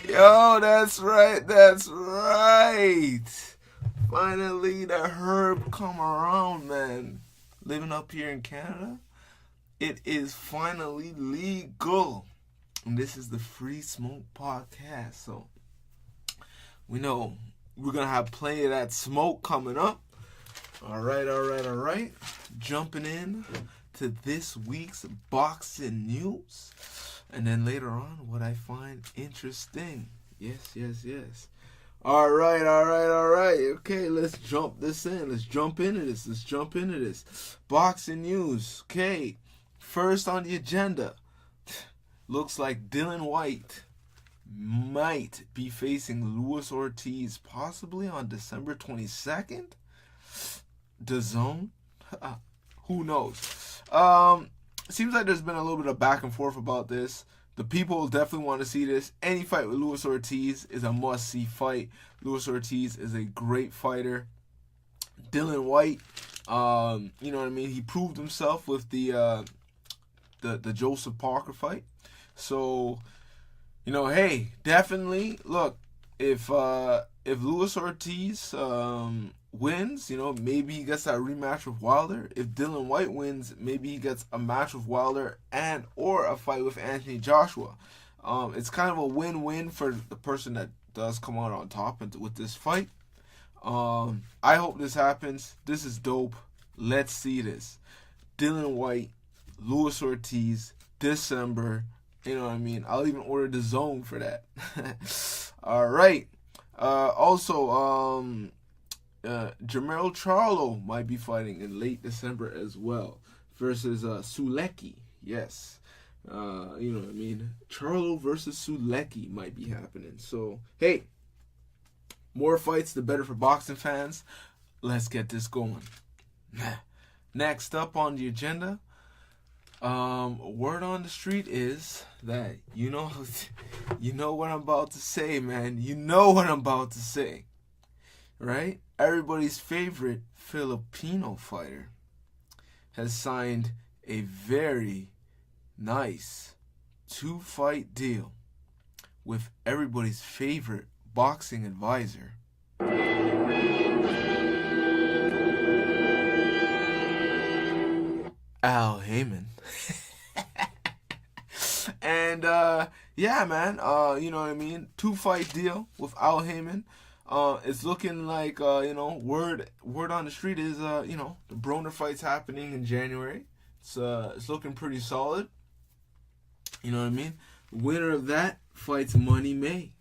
Yo, that's right, that's right. Finally, the herb come around, man. Living up here in Canada, it is finally legal. And this is the Free Smoke Podcast. So, we know we're going to have plenty of that smoke coming up. All right. Jumping in to this week's boxing news. And then later on, what I find interesting. Yes. All right. Okay, let's jump this in. Let's jump into this. Boxing news. Okay, first on the agenda. Looks like Dillian Whyte might be facing Luis Ortiz possibly on December 22nd. DAZN. Who knows? Seems like there's been a little bit of back and forth about this. The people definitely want to see this. Any fight with Luis Ortiz is a must-see fight. Luis Ortiz is a great fighter. Dillian Whyte, you know what I mean? He proved himself with the Joseph Parker fight. So, you know, hey, definitely look, if Luis Ortiz wins, you know, maybe he gets that rematch with Wilder. If Dillian Whyte wins, maybe he gets a match with Wilder and or a fight with Anthony Joshua. It's kind of a win-win for the person that does come out on top with this fight. I hope this happens. This is dope. Let's see this. Dillian Whyte, Luis Ortiz, December. You know what I mean? I'll even order DAZN for that. All right. Also, Jermell Charlo might be fighting in late December as well versus Sulecki. Yes. You know what I mean? Charlo versus Sulecki might be happening. So, hey, more fights, the better for boxing fans. Let's get this going. Next up on the agenda, word on the street is that, you know what I'm about to say, man. You know what I'm about to say. Right? Everybody's favorite Filipino fighter has signed a very nice 2-fight deal with everybody's favorite boxing advisor, Al Haymon. And yeah, man, you know what I mean? 2-fight deal with Al Haymon. It's looking like, you know, word on the street is, you know, the Broner fight's happening in January. It's looking pretty solid. You know what I mean? Winner of that fights Money May.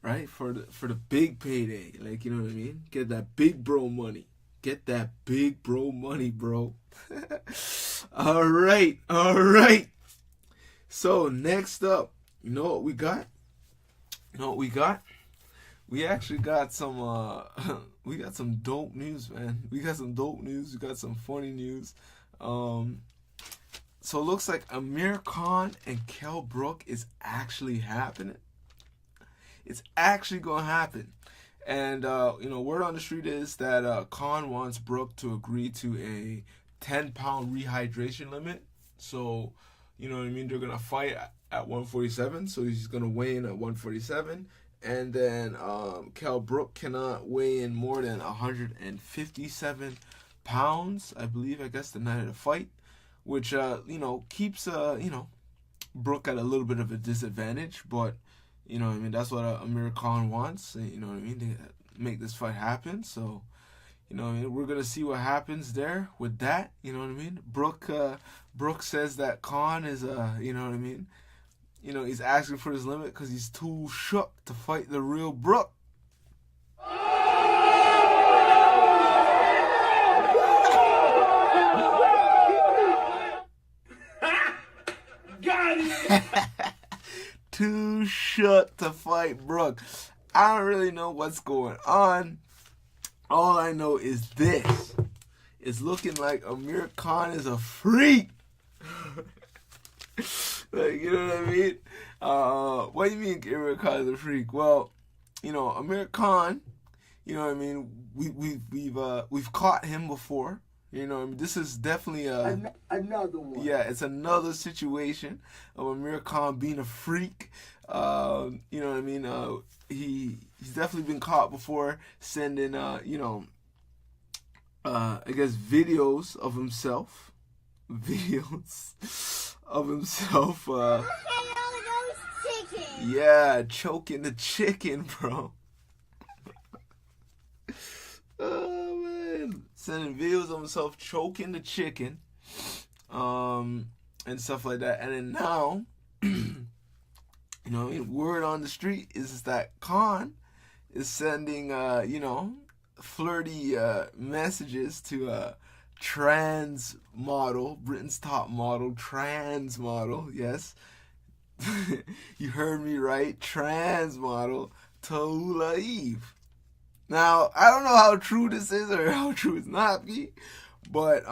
Right? For the big payday. Like, you know what I mean? Get that big bro money. Get that big bro money, bro. All right. So, next up, you know what we got? We actually got some we got some dope news, man. We got some funny news. So it looks like Amir Khan and Kell Brook is actually happening. It's actually gonna happen. And you know, word on the street is that Khan wants Brook to agree to a 10-pound rehydration limit. So, you know what I mean? They're gonna fight at 147. So he's gonna weigh in at 147. And then Kell Brook cannot weigh in more than 157 pounds, I believe, I guess, the night of the fight. Which, you know, keeps, you know, Brook at a little bit of a disadvantage. But, you know what I mean, that's what Amir Khan wants, you know what I mean, to make this fight happen. So, you know what I mean, we're going to see what happens there with that, you know what I mean. Brook says that Khan is, you know what I mean, you know, he's asking for his limit because he's too shook to fight the real Brook. Too shook to fight Brook. I don't really know what's going on. All I know is this. It's looking like Amir Khan is a freak. Like, you know what I mean? What do you mean Amir Khan is a freak? Well, you know, Amir Khan, you know what I mean? We've caught him before. You know, I mean, this is definitely another one. Yeah, it's another situation of Amir Khan being a freak. You know what I mean? He's definitely been caught before sending you know, I guess videos of himself, yeah, choking the chicken, bro. Oh man, sending videos of himself choking the chicken, and stuff like that. And then now, you know, word on the street is that Khan is sending, you know, flirty messages to trans model, Britain's top model, trans model. Yes, you heard me right, trans model Tallulah Eve. Now, I don't know how true this is or how true it's not, but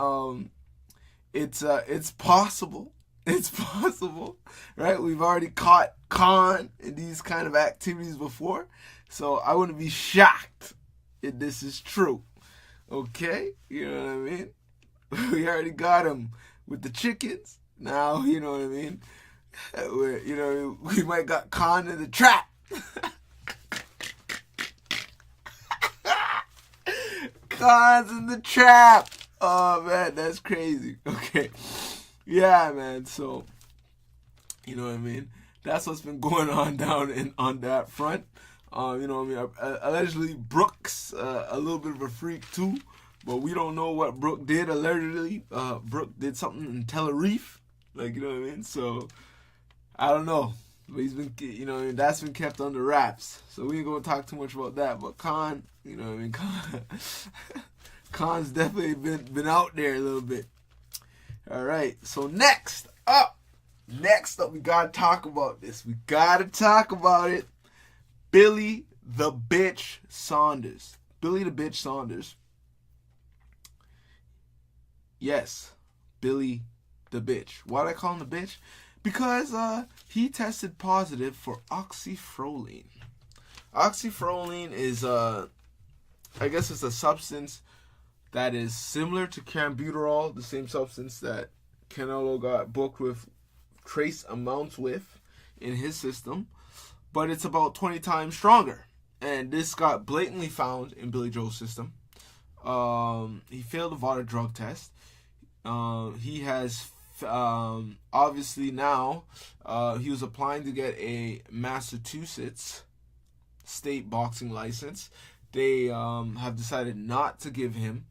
it's possible. It's possible, right? We've already caught Khan in these kind of activities before, so I wouldn't be shocked if this is true. Okay, you know what I mean? We already got him with the chickens. Now, you know what I mean? You know, we might got Khan in the trap. Khan's in the trap. Oh man, that's crazy. Okay, yeah, man. So, you know what I mean? That's what's been going on down on that front. You know what I mean? Allegedly, Brook's a little bit of a freak too, but we don't know what Brook did. Allegedly, Brook did something in Tenerife, like, you know what I mean? So I don't know. But he's been, you know, that's been kept under wraps. So we ain't gonna talk too much about that. But Khan, you know what I mean? Khan's definitely been out there a little bit. All right. So next up, we gotta talk about this. We gotta talk about it. Billy the Bitch Saunders. Billy the Bitch Saunders. Yes, Billy the Bitch. Why do I call him the bitch? Because he tested positive for oxyfrolene. Oxyfrolene is, I guess it's a substance that is similar to clenbuterol, the same substance that Canelo got booked with trace amounts with in his system, but it's about 20 times stronger. And this got blatantly found in Billy Joe's system. He failed the VADA drug test. He has obviously now he was applying to get a Massachusetts state boxing license. They have decided not to give him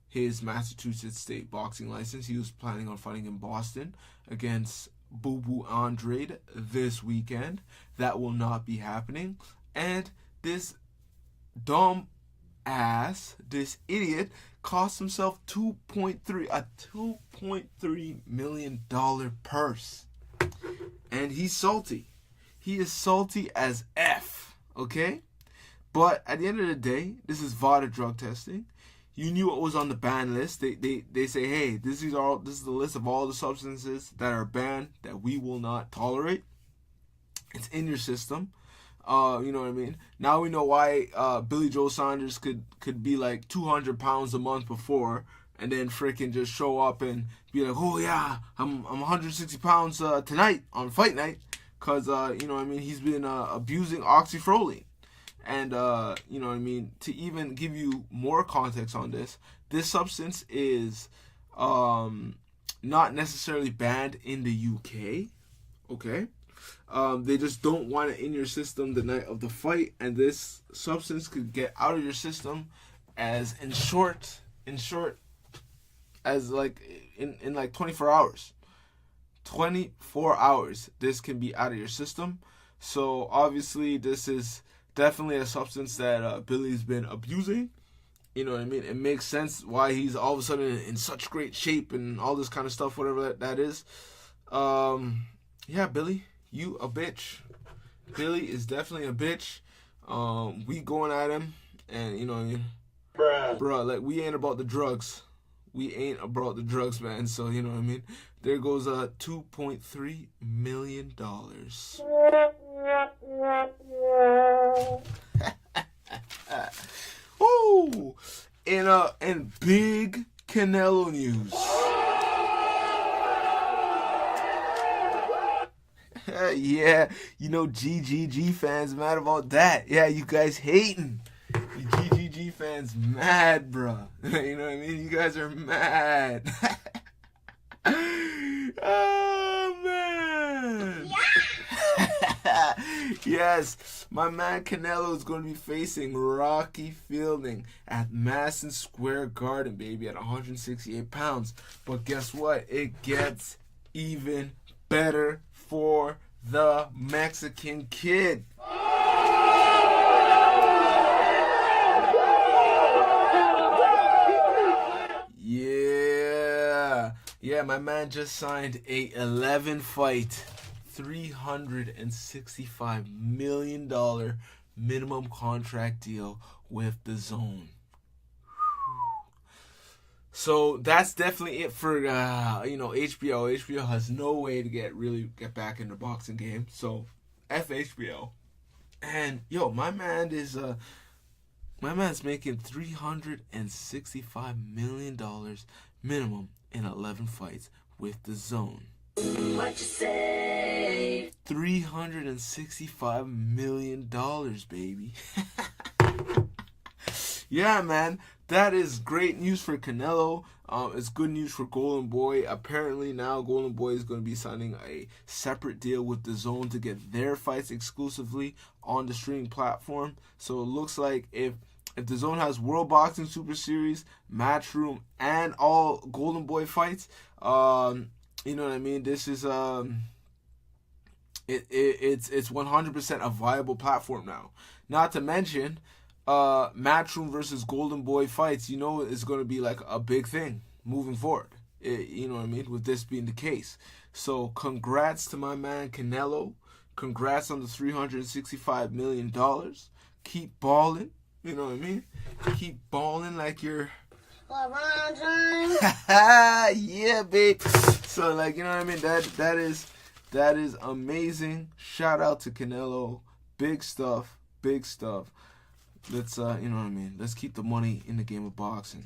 his Massachusetts state boxing license. He was planning on fighting in Boston against Boo Boo Andrade this weekend. That will not be happening. And this dumb ass, this idiot, cost himself $2.3 million purse. And he's salty. He is salty as F. Okay? But at the end of the day, this is VADA drug testing. You knew what was on the ban list. They say, hey, this is the list of all the substances that are banned that we will not tolerate. It's in your system. You know what I mean? Now we know why Billy Joe Saunders could be like 200 pounds a month before, and then freaking just show up and be like, oh yeah, I'm 160 pounds tonight on fight night, cause you know what I mean, he's been abusing oxyfrolene. And you know what I mean, to even give you more context on this substance is not necessarily banned in the UK. Okay. They just don't want it in your system the night of the fight, and this substance could get out of your system as in short as like in like 24 hours. 24 hours this can be out of your system. So obviously this is definitely a substance that Billy's been abusing. You know what I mean? It makes sense why he's all of a sudden in such great shape and all this kind of stuff, whatever that is. yeah, Billy, you a bitch. Billy is definitely a bitch. We going at him, and bro, like we ain't about the drugs. We ain't about the drugs, man. So you know what I mean. There goes $2.3 million. Ooh, in big Canelo news. Yeah, GGG fans mad about that. Yeah, you guys hating. You GGG fans mad, bruh. You know what I mean? You guys are mad. Oh, man. Yeah. Yes, my man Canelo is going to be facing Rocky Fielding at Madison Square Garden, baby, at 168 pounds. But guess what? It gets even better for the Mexican kid. Yeah, my man just signed a 11-fight, $365 million minimum contract deal with DAZN. So that's definitely it for HBO. HBO has no way to get back in the boxing game. So F HBO. And my man's making $365 million minimum in 11 fights with DAZN. What you say? $365 million, baby. Yeah, man. That is great news for Canelo. It's good news for Golden Boy. Apparently now Golden Boy is going to be signing a separate deal with DAZN to get their fights exclusively on the streaming platform. So it looks like if DAZN has World Boxing Super Series, Matchroom, and all Golden Boy fights, you know what I mean? This is it's 100% a viable platform now. Not to mention, Matchroom versus Golden Boy fights, is going to be like a big thing moving forward. You know what I mean? With this being the case. So congrats to my man Canelo. Congrats on the $365 million. Keep balling. You know what I mean? Keep balling like you're... Yeah, babe. So, like, you know what I mean? That is amazing. Shout out to Canelo. Big stuff. Let's, you know what I mean? Let's keep the money in the game of boxing.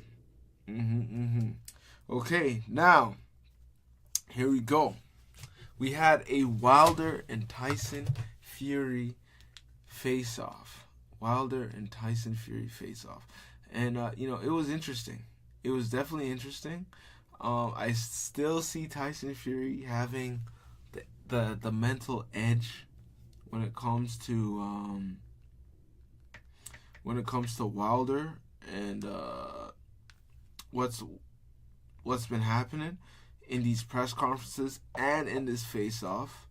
Okay, now, here we go. We had a Wilder and Tyson Fury face-off. And, it was interesting. It was definitely interesting. I still see Tyson Fury having the mental edge when it comes to Wilder and what's been happening in these press conferences and in this face-off.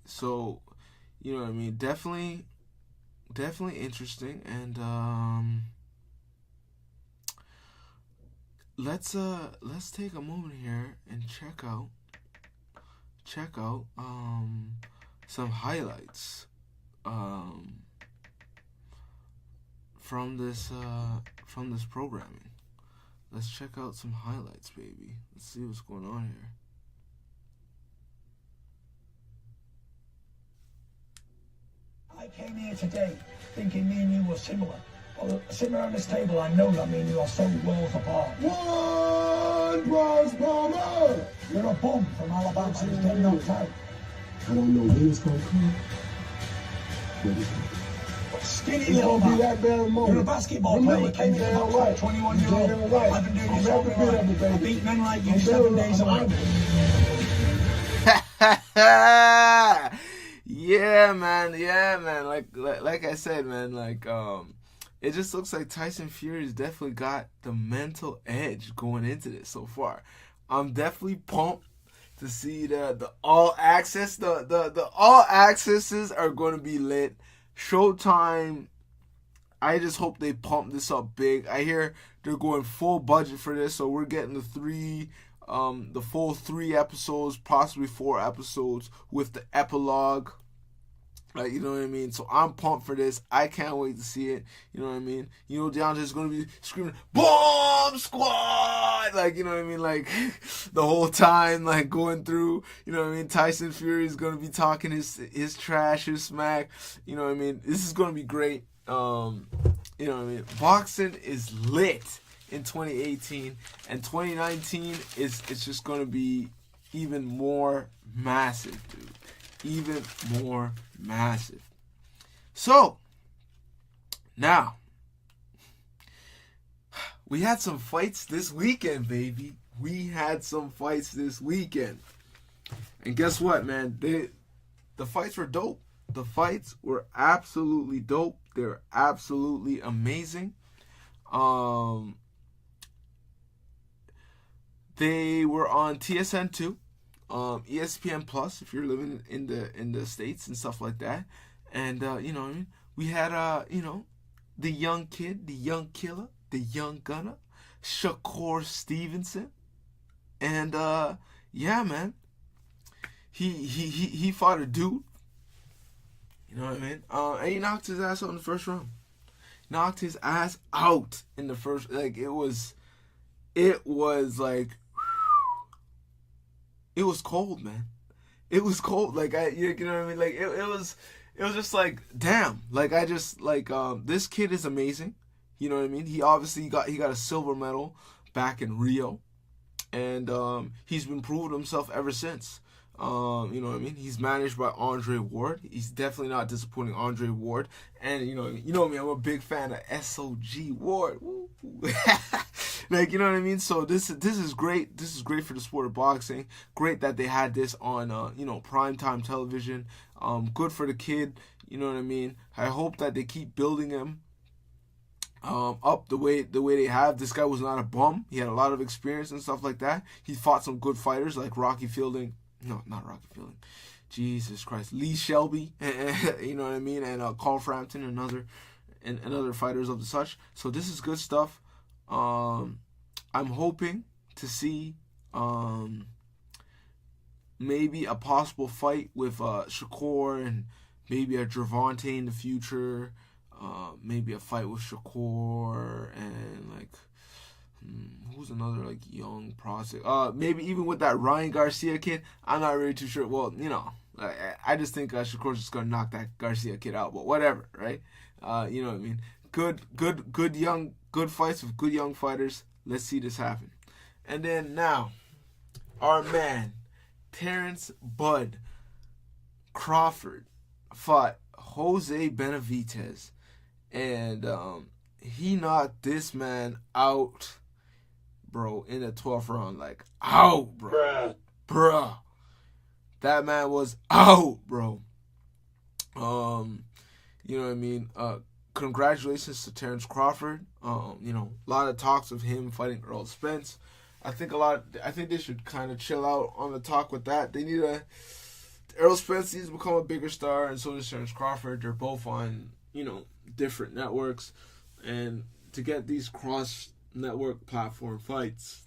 So, you know what I mean? Definitely interesting. And let's take a moment here and check out some highlights from this programming. Let's check out some highlights, baby. Let's see what's going on here. I came here today thinking me and you were similar. Well, sitting around this table, I know that me and you are so worlds apart. One Bronze Bomber! You're a bum from Alabama who's getting knocked out. I don't know when it's going to come. Skinny little man. You're a basketball player. You came here at 21 years old. I've been doing this all my life. I beat men like you 7 days a week. Yeah, man. Like I said, man. It just looks like Tyson Fury's definitely got the mental edge going into this so far. I'm definitely pumped to see the all access. The all accesses are going to be lit. Showtime I just hope they pump this up big. I hear they're going full budget for this, so we're getting the full 3 episodes, possibly 4 episodes with the epilogue. Like, you know what I mean? So I'm pumped for this. I can't wait to see it. You know what I mean? You know, DeAndre's going to be screaming, "Bomb Squad!" Like, you know what I mean? Like, the whole time, like, going through, you know what I mean? Tyson Fury is going to be talking his trash, his smack. You know what I mean? This is going to be great. You know what I mean? Boxing is lit in 2018, and 2019 it's just going to be even more massive, dude. Even more massive. So, now, we had some fights this weekend, baby. We had some fights this weekend. And guess what, man? The fights were dope. The fights were absolutely dope. They're absolutely amazing. They were on TSN2. ESPN Plus if you're living in the States and stuff like that. And you know what I mean? We had you know, the young kid, the young killer, the young gunner, Shakur Stevenson. And yeah, man. He fought a dude. You know what I mean? And he knocked his ass out in the first round. Knocked his ass out in the first, like, it was like, it was cold, man. It was cold. Like, you know what I mean? Like, it was just like, damn. Like, I just, like, this kid is amazing. You know what I mean? He obviously got a silver medal back in Rio. And he's been proving himself ever since. You know what I mean? He's managed by Andre Ward. He's definitely not disappointing, Andre Ward. And you know me, I'm a big fan of SOG Ward. Like, you know what I mean? So this is great. This is great for the sport of boxing. Great that they had this on you know, primetime television. Good for the kid. You know what I mean? I hope that they keep building him up the way they have. This guy was not a bum. He had a lot of experience and stuff like that. He fought some good fighters like Rocky Fielding. No, not Rocky Fielding. Jesus Christ. Lee Shelby, you know what I mean? And Carl Frampton and other fighters of the such. So this is good stuff. I'm hoping to see maybe a possible fight with Shakur and maybe a Gervonta in the future. Maybe a fight with Shakur and like who's another like young prospect? Maybe even with that Ryan Garcia kid. I'm not really too sure. Well, you know, I just think Shakur's just gonna knock that Garcia kid out. But whatever, right? You know what I mean? Good fights with good young fighters. Let's see this happen. And then now, our man Terrence Bud Crawford fought Jose Benavidez, and he knocked this man out, bro, in the 12th round. Like, out, bro. Bruh. That man was out, bro. You know what I mean? Congratulations to Terrence Crawford. You know, a lot of talks of him fighting Earl Spence. I think they should kind of chill out on the talk with that. They need Earl Spence needs to become a bigger star, and so does Terrence Crawford. They're both on, you know, different networks. And to get these cross-network platform fights,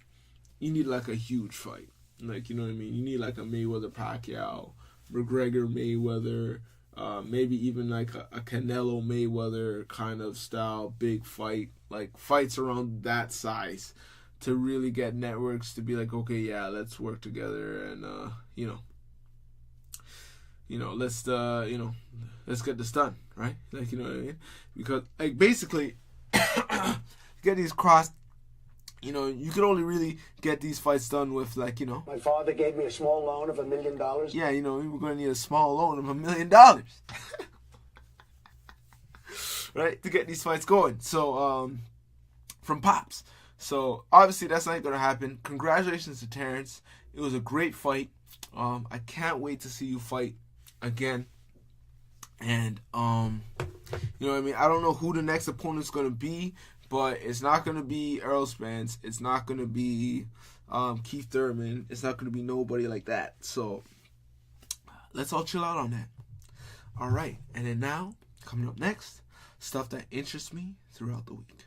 you need, like, a huge fight. Like, you know what I mean? You need, like, a Mayweather-Pacquiao, McGregor-Mayweather, maybe even, like, a Canelo-Mayweather kind of style big fight. Like, fights around that size to really get networks to be like, okay, yeah, let's work together and, let's get this done, right? Like, you know what I mean? Because, like, basically, get these crossed, you know, you could only really get these fights done with, like, you know. My father gave me a small loan of $1 million. Yeah, you know, we were going to need a small loan of $1 million. Right? To get these fights going. So, from Pops. So, obviously, that's not going to happen. Congratulations to Terrence. It was a great fight. I can't wait to see you fight again. And, you know what I mean? I don't know who the next opponent's going to be, but it's not going to be Earl Spence. It's not going to be Keith Thurman. It's not going to be nobody like that. So, let's all chill out on that. All right. And then now, coming up next, stuff that interests me throughout the week.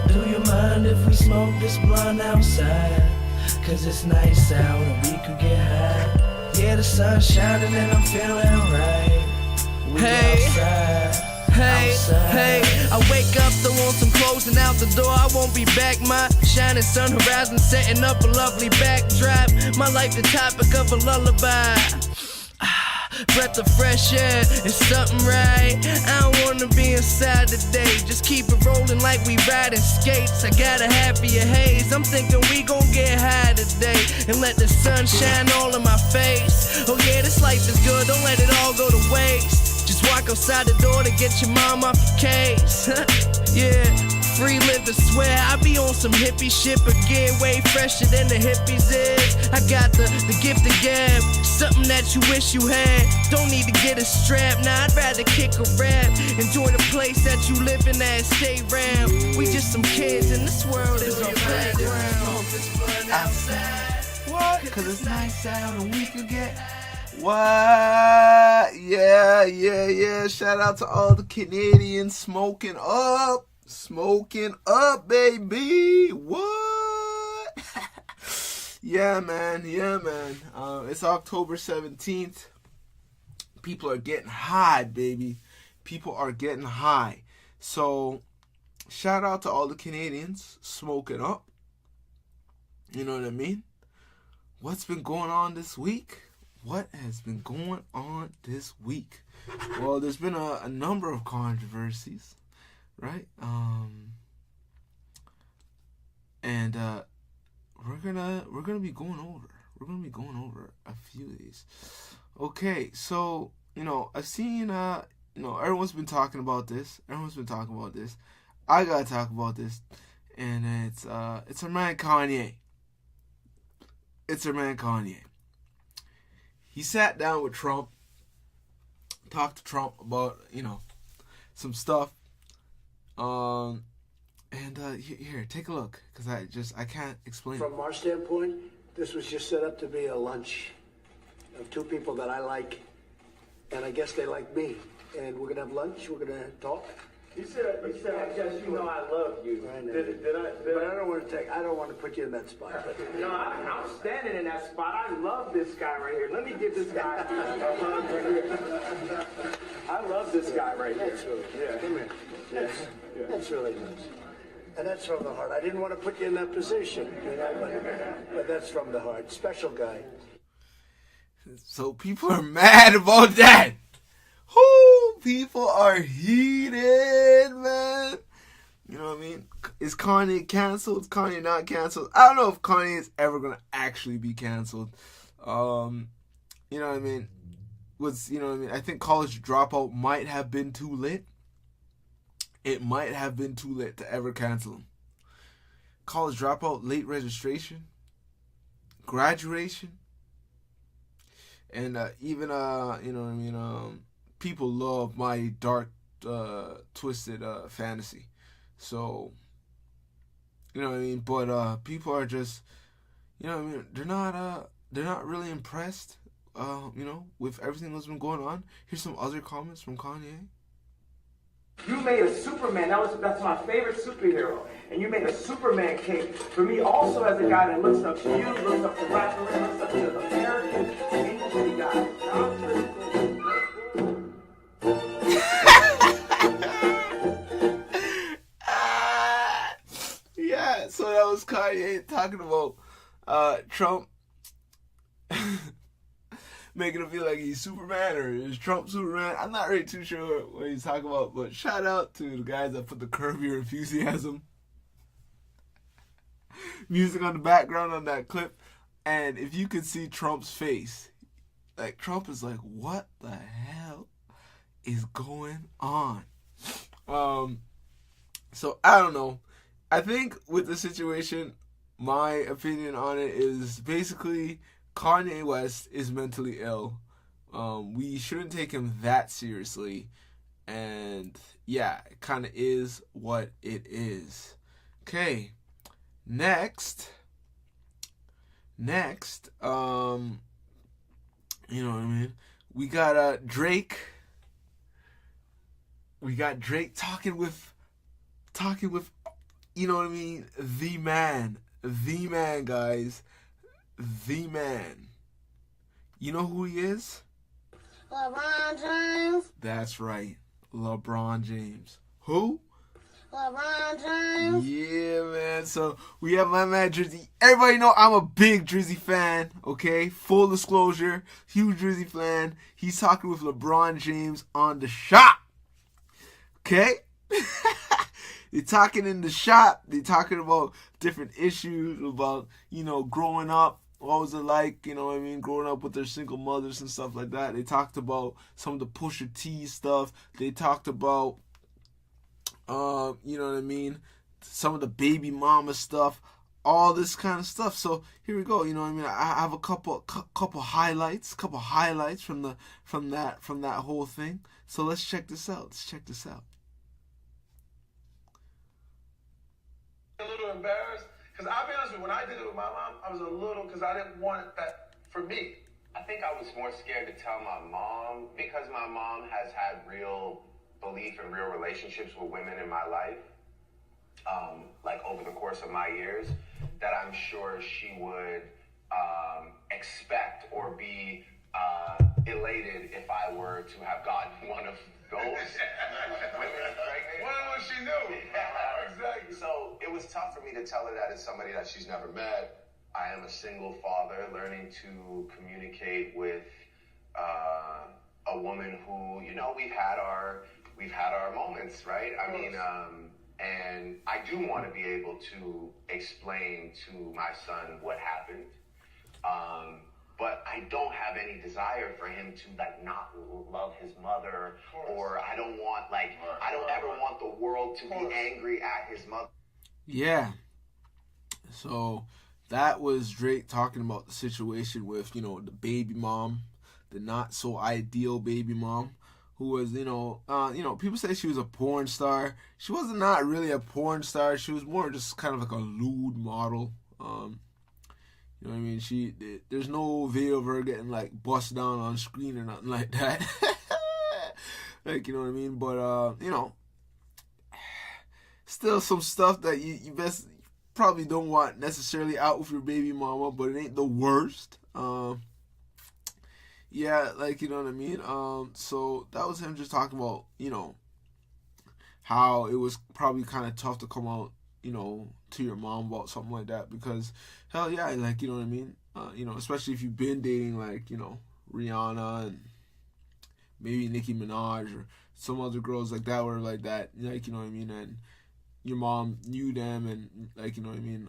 Do you mind if we smoke this blunt outside? Cause it's nice out and we could get high. Yeah, the sun's shining and I'm feeling right. We outside. Hey, I wake up, throw on some clothes and out the door, I won't be back. My shining sun horizon setting up a lovely backdrop. My life the topic of a lullaby. Breath of fresh air, it's something right. I don't wanna be inside today. Just keep it rolling like we riding skates. I got a happier haze. I'm thinking we gon' get high today and let the sun shine all in my face. Oh yeah, this life is good, don't let it all go to waste. Just walk outside the door to get your mom off your case. Yeah, free living, swear I be on some hippie shit, but get way fresher than the hippies is. I got the gift of gab, something that you wish you had. Don't need to get a strap, nah, I'd rather kick a rap. Enjoy the place that you live in at, stay round. We just some kids and this world is our playground. What? Cause it's nice out and we could get... What? Yeah. Shout out to all the Canadians smoking up, baby. What? Yeah, man. It's October 17th. People are getting high, baby. People are getting high. So, shout out to all the Canadians smoking up. You know what I mean? What's been going on this week? What has been going on this week? Well, there's been a number of controversies, right? And we're gonna be going over a few of these. Okay, so I've seen everyone's been talking about this. I gotta talk about this, and it's our man Kanye. He sat down with Trump, talked to Trump about, some stuff. And here, take a look, because I can't explain it. From our standpoint, this was just set up to be a lunch of two people that I like, and I guess they like me. And we're gonna have lunch. We're gonna talk. You said, I guess you know I love you. I know. But I don't want to put you in that spot. But. No, I'm standing in that spot. I love this guy right here. Let me give this guy a hug right here. I love this guy right here. That's really Yeah. Come here. That's really nice. And that's from the heart. I didn't want to put you in that position, but that's from the heart. Special guy. So people are mad about that. People are heated, man. You know what I mean? Is Kanye canceled? Is Kanye not canceled? I don't know if Kanye is ever going to actually be canceled. You know what I mean? I think College Dropout might have been too lit. It might have been too lit to ever cancel him. College Dropout, late registration, graduation, and even people love my dark, twisted fantasy. So, you know what I mean? But people are just, they're not really impressed, with everything that's been going on. Here's some other comments from Kanye. You made a Superman. That's my favorite superhero. And you made a Superman cape for me also as a guy that looks up to you, looks up to rappers, looks up to American industry guys. Yeah, so that was Kanye talking about Trump making him feel like he's Superman, or is Trump Superman? I'm not really too sure what he's talking about, but shout out to the guys that put the Curb Your Enthusiasm music on the background on that clip. And if you could see Trump's face, like Trump is like, what the hell is going on? So I don't know. I think with the situation, my opinion on it is basically Kanye West is mentally ill. We shouldn't take him that seriously. And yeah, it kind of is what it is. Okay, next, you know what I mean? We got Drake. We got Drake talking with, you know what I mean? The man, guys, the man. You know who he is? LeBron James. That's right, LeBron James. Who? LeBron James. Yeah, man. So we have my man Drizzy. Everybody know I'm a big Drizzy fan. Okay, full disclosure, huge Drizzy fan. He's talking with LeBron James on The Shop. Okay. They're talking in The Shop. They're talking about different issues about, you know, growing up. What was it like, you know what I mean, growing up with their single mothers and stuff like that. They talked about some of the Pusha T stuff. They talked about, you know what I mean, some of the baby mama stuff, all this kind of stuff. So here we go. You know what I mean. I have a couple highlights from that whole thing. So let's check this out. A little embarrassed because I'll be honest with you, when I did it with my mom, I was a little because I didn't want that for me. I think I was more scared to tell my mom because my mom has had real belief and real relationships with women in my life, like over the course of my years, that I'm sure she would expect or be elated if I were to have gotten one of those women pregnant. Well, she knew. Yeah. Exactly. So it was tough for me to tell her that as somebody that she's never met. I am a single father learning to communicate with a woman who, you know, we've had our moments, right? I mean, and I do want to be able to explain to my son what happened. But I don't have any desire for him to like not love his mother, or I don't ever want the world to be angry at his mother. Yeah. So that was Drake talking about the situation with, you know, the baby mom, the not so ideal baby mom, who was, you know, people say she was a porn star. She was not really a porn star. She was more just kind of like a lewd model. You know what I mean? There's no video of her getting like bust down on screen or nothing like that. Like, you know what I mean? But you know, still some stuff that you best probably don't want necessarily out with your baby mama, but it ain't the worst. Yeah, like, you know what I mean? So that was him just talking about, you know, how it was probably kind of tough to come out, you know, to your mom about something like that, because hell yeah, like, you know what I mean? You know, especially if you've been dating, like, you know, Rihanna and maybe Nicki Minaj or some other girls like that were like that, like, you know what I mean? And your mom knew them and, like, you know what I mean?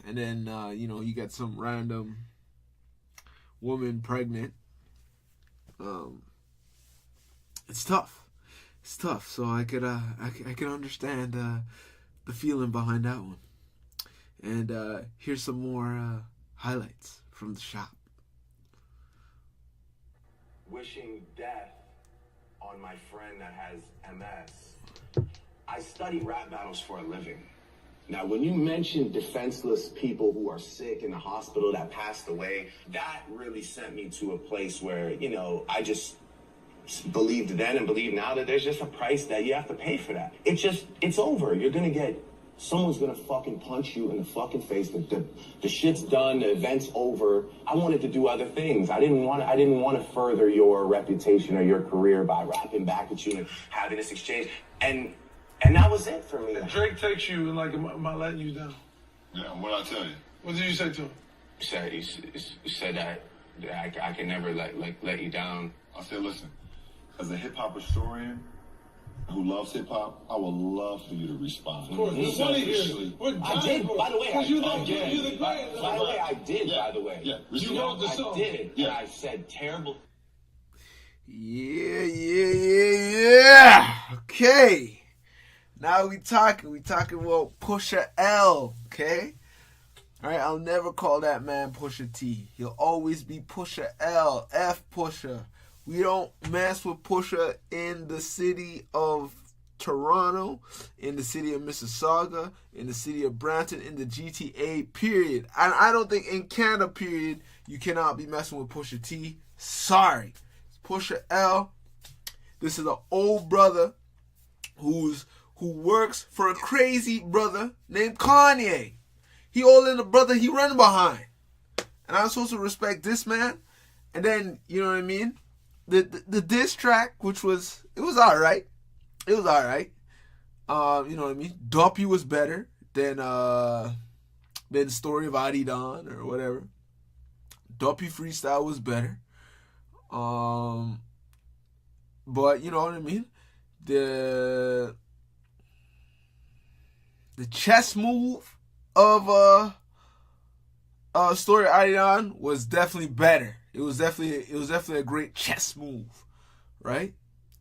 And then, you know, you get some random woman pregnant. It's tough. So I could understand the feeling behind that one. And here's some more highlights from The Shop. Wishing death on my friend that has MS. I study rap battles for a living. Now, when you mention defenseless people who are sick in the hospital that passed away, that really sent me to a place where, you know, I just believed then and believe now that there's just a price that you have to pay for that. It's over. Someone's gonna fucking punch you in the fucking face. The shit's done. The event's over. I wanted to do other things. I didn't want to further your reputation or your career by rapping back at you and having this exchange. And that was it for me. Drake takes you and like, am I letting you down? Yeah, what'd I tell you? What did you say to him? He said that I can never let you down. I said, listen, as a hip hop historian who loves hip hop, I would love for you to respond. Of course, it's funny here. I did, by the way. Because you love you're the greatest. By the way, I did. Yeah. By the way, yeah. You wrote the song. I did. Yeah. And I said terrible. Yeah. Okay. Now we talking about Pusha L, okay? Alright, I'll never call that man Pusha T. He'll always be Pusha L. F Pusha. We don't mess with Pusha in the city of Toronto, in the city of Mississauga, in the city of Brampton, in the GTA, period. And I don't think in Canada, period, you cannot be messing with Pusha T. Sorry. Pusha L. This is an old brother who works for a crazy brother named Kanye. He older than the brother he running behind. And I'm supposed to respect this man. And then, you know what I mean? The diss track, it was alright. It was alright. You know what I mean? Duppy was better than the story of Adi Don or whatever. Duppy freestyle was better. But you know what I mean? The chess move of story of Adi Don was definitely better. It was definitely a great chess move, right?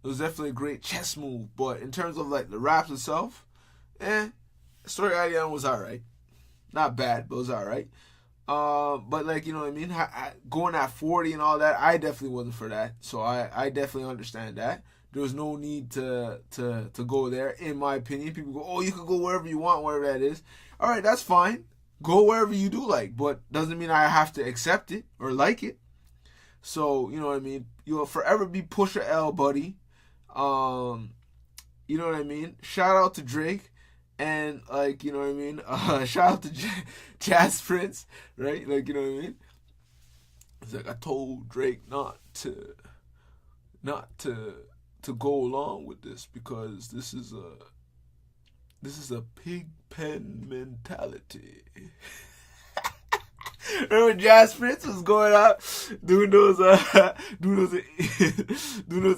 It was definitely a great chess move. But in terms of like the raps itself, story of Adi Don was alright. Not bad, but it was alright. But like, you know what I mean? Going at 40 and all that, I definitely wasn't for that. So I definitely understand that. There was no need to go there, in my opinion. People go, oh, you could go wherever you want, wherever that is. All right, that's fine. Go wherever you do like, but doesn't mean I have to accept it or like it. So, you know what I mean? You'll forever be Pusha L, buddy. You know what I mean? Shout out to Drake. And, like, you know what I mean? Shout out to Jazz Prince, right? Like, you know what I mean? It's like, I told Drake not to go along with this because this is a pig pen mentality. Remember Jazz Prince was going out doing those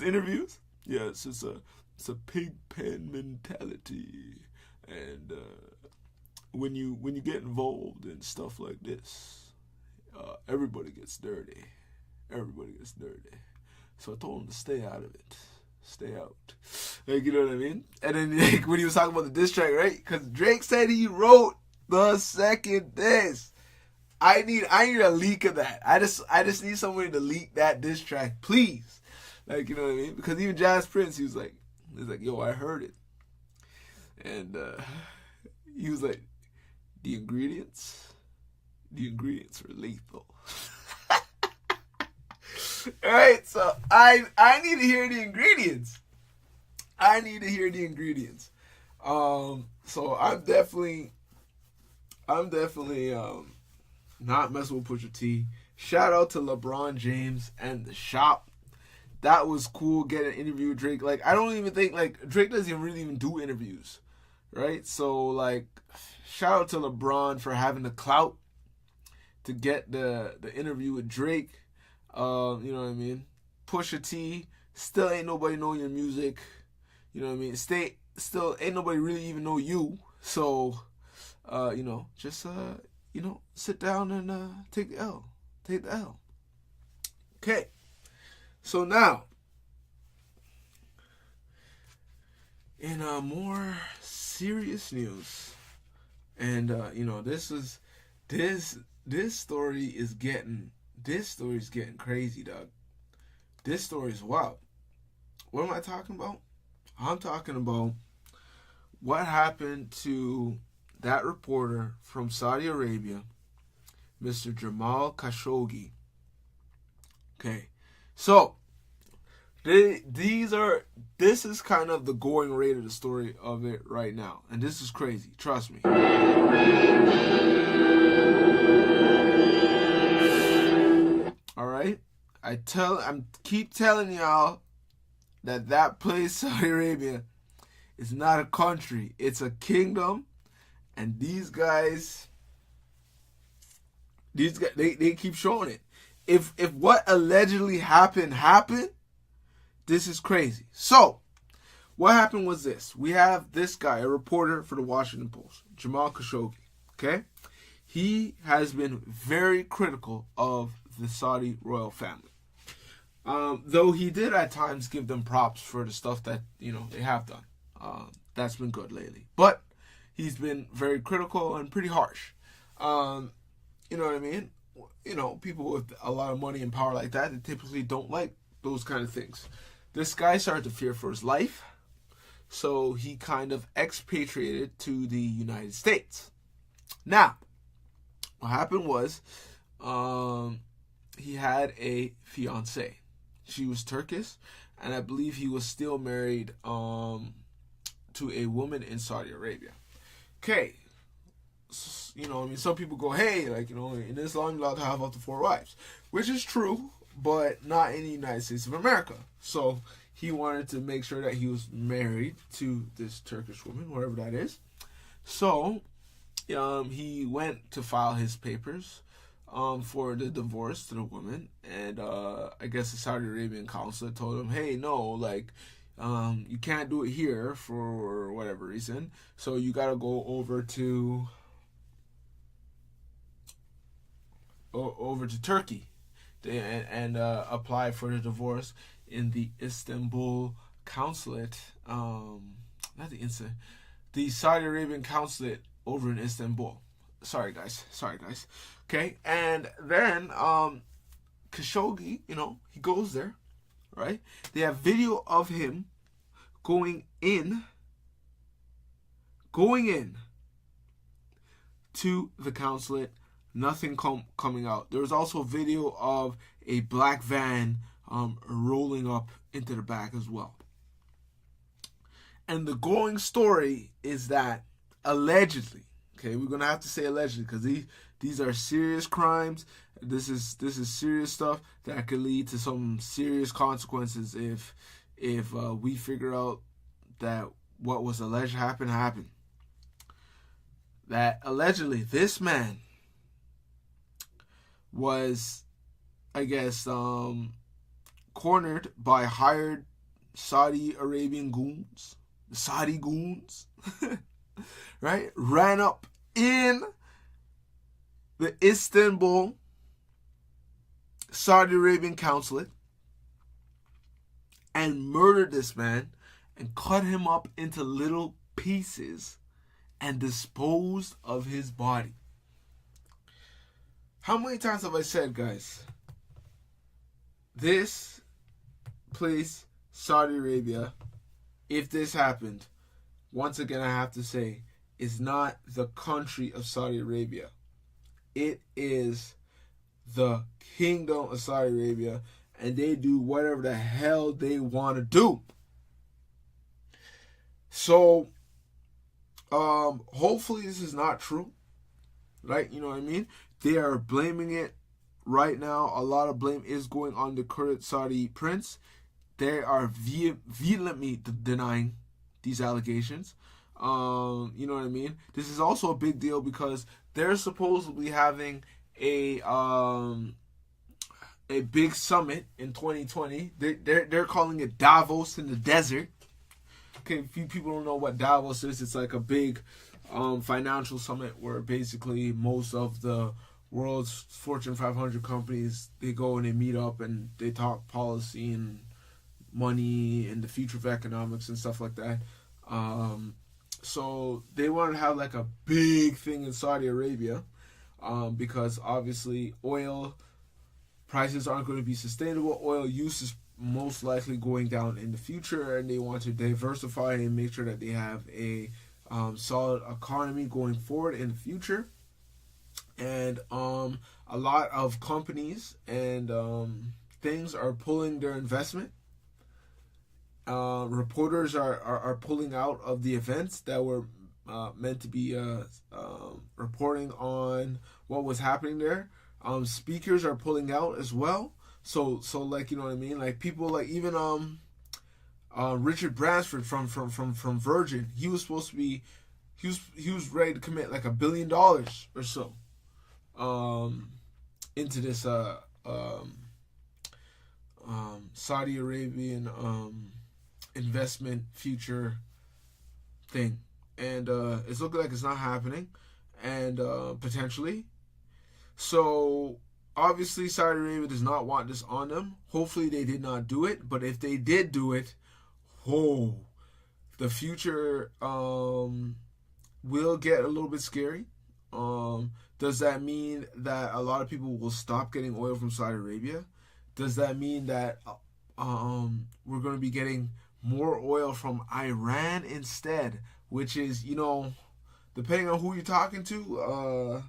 interviews? Yeah, it's a pig pen mentality. And when you get involved in stuff like this, everybody gets dirty. Everybody gets dirty. So I told him to stay out of it. Stay out. Like, you know what I mean? And then like, when he was talking about the diss track, right? Because Drake said he wrote the second diss. I need a leak of that. I just need somebody to leak that diss track, please. Like, you know what I mean? Because even Jazz Prince, he was like, yo, I heard it. And he was like, the ingredients are lethal. Alright, so I need to hear the ingredients. So I'm definitely not messing with Pusha T. Shout out to LeBron James and The Shop. That was cool, getting an interview with Drake. Like, I don't even think, like, Drake doesn't really even do interviews, right? So, like, shout out to LeBron for having the clout to get the interview with Drake. You know what I mean? Pusha T, still ain't nobody know your music. You know what I mean? Still ain't nobody really even know you. So, you know, just, you know, sit down and take the L. Take the L. Okay. So now, in more serious news, and you know, this story is getting crazy, dog. This story is wild. What am I talking about? I'm talking about what happened to that reporter from Saudi Arabia, Mr. Jamal Khashoggi. Okay. So, this is kind of the going rate of the story of it right now. And this is crazy. Trust me. Alright? I keep telling y'all that place, Saudi Arabia, is not a country. It's a kingdom. And these guys, they keep showing it. If what allegedly happened, this is crazy. So, what happened was this. We have this guy, a reporter for the Washington Post, Jamal Khashoggi, okay? He has been very critical of the Saudi royal family. Though he did at times give them props for the stuff that, you know, they have done. That's been good lately. But he's been very critical and pretty harsh. You know what I mean? You know, people with a lot of money and power like that, they typically don't like those kind of things. This guy started to fear for his life, so he kind of expatriated to the United States. Now, what happened was, he had a fiancée. She was Turkish, and I believe he was still married to a woman in Saudi Arabia. Okay, you know, I mean, some people go, hey, like, you know, in Islam you're allowed to have up to 4 wives, which is true, but not in the United States of America. So he wanted to make sure that he was married to this Turkish woman, whatever that is. So he went to file his papers for the divorce to the woman, and I guess the Saudi Arabian consulate told him, hey, no, like, you can't do it here for whatever reason, so you gotta go over to Turkey and apply for the divorce in the Istanbul consulate, the Saudi Arabian consulate over in Istanbul. Sorry guys. Okay, and then Khashoggi, you know, he goes there, right? They have video of him going in to the consulate, nothing coming out. There was also video of a black van rolling up into the back as well. And the going story is that allegedly, okay, we're gonna have to say allegedly because these are serious crimes. This is serious stuff that could lead to some serious consequences if we figure out that what was alleged happened. That allegedly this man was, I guess, cornered by hired Saudi Arabian goons, Saudi goons, right? Ran up in the Istanbul Saudi Arabian consulate and murdered this man and cut him up into little pieces and disposed of his body. How many times have I said, guys, this place, Saudi Arabia, if this happened, once again I have to say, is not the country of Saudi Arabia. It is the kingdom of Saudi Arabia, and they do whatever the hell they want to do. So, hopefully this is not true, right? You know what I mean? They are blaming it right now. A lot of blame is going on the current Saudi prince. They are vehemently denying these allegations. You know what I mean? This is also a big deal because they're supposedly having a big summit in 2020. They're calling it Davos in the desert. Okay, if you people don't know what Davos is, it's like a big financial summit where basically most of the world's Fortune 500 companies, they go and they meet up and they talk policy and money and the future of economics and stuff like that. So they want to have like a big thing in Saudi Arabia because obviously oil prices aren't going to be sustainable. Oil use is most likely going down in the future, and they want to diversify and make sure that they have a solid economy going forward in the future. And a lot of companies and things are pulling their investment. Reporters are pulling out of the events that were meant to be reporting on what was happening there. Speakers are pulling out as well. So like, you know what I mean? Like people like even Richard Bransford from Virgin, he was supposed to be he was ready to commit like $1 billion or so into this Saudi Arabian investment future thing, and it's looking like it's not happening, and potentially. So obviously Saudi Arabia does not want this on them. Hopefully they did not do it, but if they did do it, the future will get a little bit scary. Does that mean that a lot of people will stop getting oil from Saudi Arabia? Does that mean that we're going to be getting more oil from Iran instead, which is, you know, depending on who you're talking to,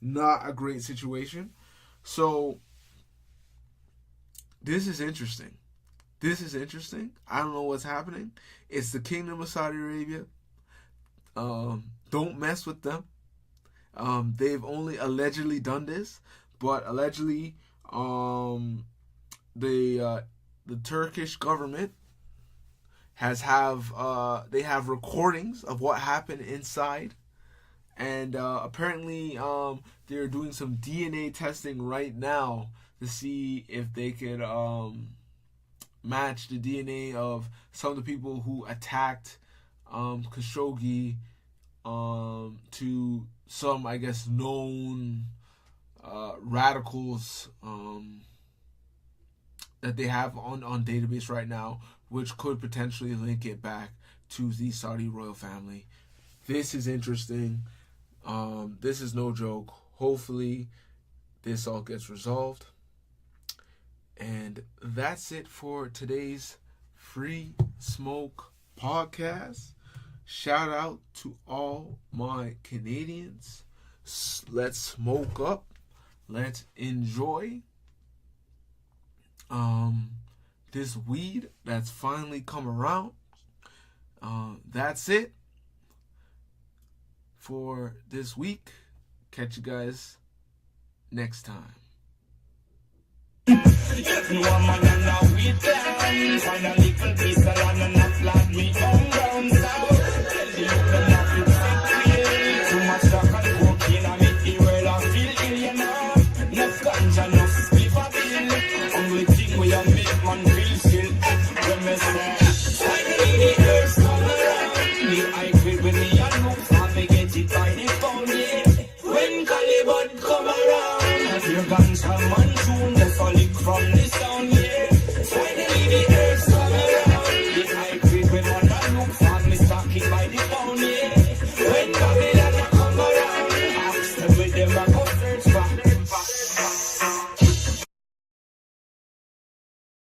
not a great situation. So this is interesting. I don't know what's happening. It's the Kingdom of Saudi Arabia. Don't mess with them. They've only allegedly done this, but allegedly, the Turkish government they have recordings of what happened inside, and apparently they're doing some DNA testing right now to see if they could match the DNA of some of the people who attacked Khashoggi to some, I guess, known radicals that they have on database right now, which could potentially link it back to the Saudi royal family. This is interesting. This is no joke. Hopefully this all gets resolved. And that's it for today's Free Smoke podcast. Shout out to all my Canadians. Let's smoke up. Let's enjoy this weed that's finally come around. That's it for this week. Catch you guys next time. You are man and now we dance. Find a little piece of land and not flat me on ground south. Tell you the love you feel. Too much talk and cocaine and make the world I feel ill, you know. No ganja, no spliff a pill. Only thing we are make man feel still. When me say, finally the earth come around. Me I quit with me and move and me get it by the pound, yeah. When Calibut come around, your ganja man